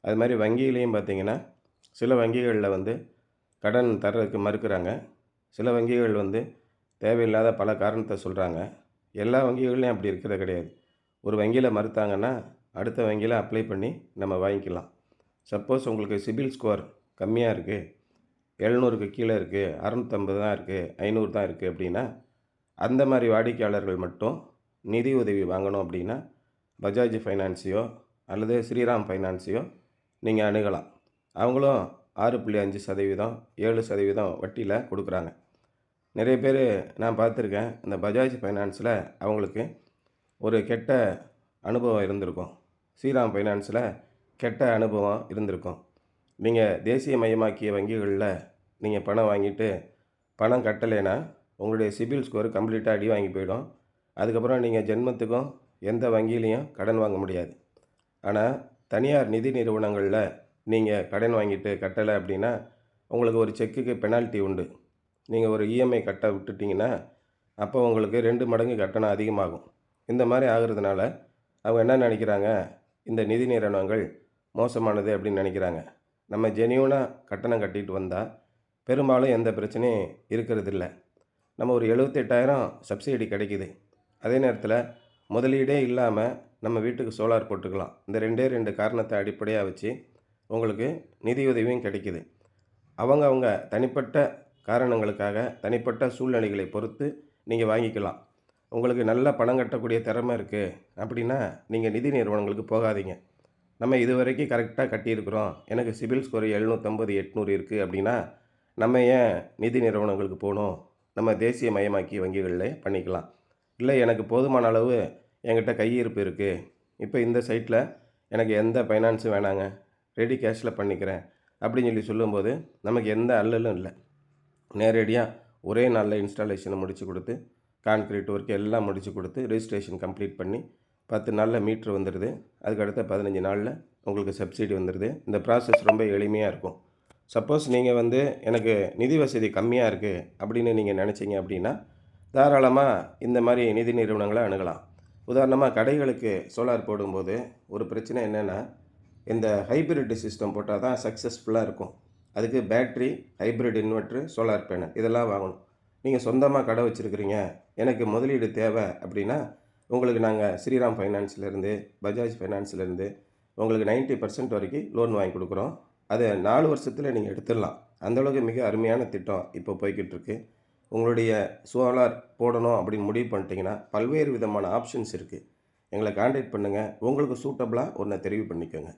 அது மாதிரி வங்கியிலையும் பார்த்தீங்கன்னா, சில வங்கிகளில் வந்து கடன் தர்றதுக்கு மறுக்கிறாங்க. சில வங்கிகள் வந்து தேவையில்லாத பல காரணத்த சொல்றாங்க. எல்லா வங்கிகள்லையும் அப்படி இருக்கிறது கிடையாது. ஒரு வங்கியில மறுத்தாங்கன்னா, அடுத்த வங்கியில அப்ளை பண்ணி நம்ம வாங்கிக்கலாம். சப்போஸ் உங்களுக்கு சிபில் ஸ்கோர் கம்மியா இருக்கு, 700க்கு கீழ இருக்கு, 650 தான் இருக்கு, 500 தான் இருக்கு அப்படின்னா, அந்த மாரி வாடிக்கையாளர்கள் மட்டும் நிதி உதவி வாங்கணும் அப்படின்னா, பஜாஜ் ஃபைனான்ஸையோ அல்லது ஸ்ரீராம் ஃபைனான்ஸையோ நீங்க அணுகலாம். அவங்களும் 6.5% 7% வட்டியில குடுக்குறாங்க. நிறைய பேரு நான் பார்த்துருக்கேன். இந்த பஜாஜ் ஃபைனான்ஸில அவங்களுக்கு ஒரு கெட்ட அனுபவம் இருந்திருக்கும். ஸ்ரீராம் ஃபைனான்ஸில கெட்ட அனுபவம் இருந்திருக்கும். நீங்க தேசியமயமாக்கிய வங்கிகள்ல நீங்க பணம் வாங்கிட்டு, பணம் கட்டலைன்னா, உங்களுடைய சிபில் ஸ்கோர் கம்ப்ளீட்டா அடி வாங்கி போயிடும். அதுக்கப்புறம் நீங்க ஜென்மத்துக்கும் எந்த வங்கியிலயும் கடன் வாங்க முடியாது. ஆனா, தனியார் நிதி நிறுவனங்கள்ல நீங்க கடன் வாங்கிட்டு கட்டல அப்படின்னா, உங்களுக்கு ஒரு செக்குக்கு பெனால்டி உண்டு. நீங்க ஒரு இஎம்ஐ கட்ட விட்டுட்டீங்கன்னா, அப்போ உங்களுக்கு 2 மடங்கு கட்டணம் அதிகமாகும். இந்த மாரி ஆகுறதுனால, அவங்க என்ன நெனைக்கிறாங்க, இந்த நிதி நிறுவனங்கள் மோசமானது அப்படின்னு நெனைக்கிறாங்க. நம்ம ஜெனியூனா கட்டணம் கட்டிட்டு வந்தா, பெரும்பாலும் எந்த பிரச்சனையும் இருக்கிறதில்ல. நம்ம ஒரு 78,000 சப்சிடி கிடைக்குது. அதே நேரத்தில முதலீடே இல்லாம நம்ம வீட்டுக்கு சோலார் போட்டுக்கலாம். இந்த 2 காரணத்த அடிப்படையா வச்சு, உங்களுக்கு நிதியுதவியும் கிடைக்குது. அவங்க தனிப்பட்ட காரணங்களுக்காக, தனிப்பட்ட சூழ்நிலைகளை பொறுத்து நீங்க வாங்கிக்கலாம். உங்களுக்கு நல்ல பணம் கட்டக்கூடிய திறமை இருக்கு அப்படின்னா, நீங்க நிதி நிறுவனங்களுக்கு போகாதீங்க. நம்ம இதுவரைக்கும் கரெக்ட்டா கட்டியிருக்கிறோம். எனக்கு சிபில் ஸ்கோர் 750, 800 இருக்கு அப்படின்னா, நம்ம ஏன் நிதி நிறுவனங்களுக்கு போணும்? நம்ம தேசியமயமாக்கிய வங்கிகள்லே பண்ணிக்கலாம். இல்ல எனக்கு போதுமான அளவு என்கிட்ட கையிருப்பு இருக்கு. இப்ப இந்த சைட்ல எனக்கு எந்த ஃபைனான்ஸும் வேணாங்க. ரெடி கேஷ்ல பண்ணிக்கிறேன். அப்படின்னு சொல்லும்போது, நமக்கு எந்த அல்லலும் இல்ல. நேரடியா ஒரே நாள்ல இன்ஸ்டாலேஷன முடிச்சு குடுத்து, கான்கிரீட் ஒர்க் எல்லாம் முடிச்சு குடுத்து, ரெஜிஸ்ட்ரேஷன் கம்ப்ளீட் பண்ணி 10 நாள்ல மீட்டர் வந்துருது. அதுக்கு அடுத்த 15 நாள்ல உங்களுக்கு சப்சிடி வந்துருது. இந்த ப்ராசஸ் ரொம்ப எளிமையா இருக்கும். சப்போஸ் நீங்க வந்து எனக்கு நிதி வசதி கம்மியா இருக்கு அப்படின்னு நீங்க நெனைச்சீங்க அப்படின்னா, தாராளமா இந்த மாரி நிதி நிறுவனங்கள அணுகலாம். உதாரணமா கடைகளுக்கு சோலார் போடும்போது ஒரு பிரச்சனை என்னன்னா, இந்த ஹைபிரிட் சிஸ்டம் போட்டா தான் சக்சஸ்ஃபுல்லா இருக்கும். அதுக்கு battery, hybrid inverter, solar panel இதெல்லாம் வாங்கணும். நீங்க சொந்தமா கடை வச்சிருக்கிறீங்க, எனக்கு முதலீடு தேவை அப்படின்னா, உங்களுக்கு நாங்க ஸ்ரீராம் ஃபைனான்ஸ்லேருந்து, பஜாஜ் ஃபைனான்ஸ்லேருந்து உங்களுக்கு 90% வரைக்கும் லோன் வாங்கி குடுக்குறோம். அத 4 வருஷத்துல நீங்க எடுத்துடலாம். அந்த அளவுக்கு மிக அருமையான திட்டம் இப்போ போய்க்கிட்டு இருக்கு. உங்களுடைய சோலார் போடணும் அப்படின்னு முடிவு பண்ணிட்டீங்கன்னா, பல்வேறு விதமான ஆப்ஷன்ஸ் இருக்கு. எங்கள கான்டாக்ட் பண்ணுங்க. உங்களுக்கு சூட்டபிளா ஒண்ண தெரிவு பண்ணிக்கோங்க.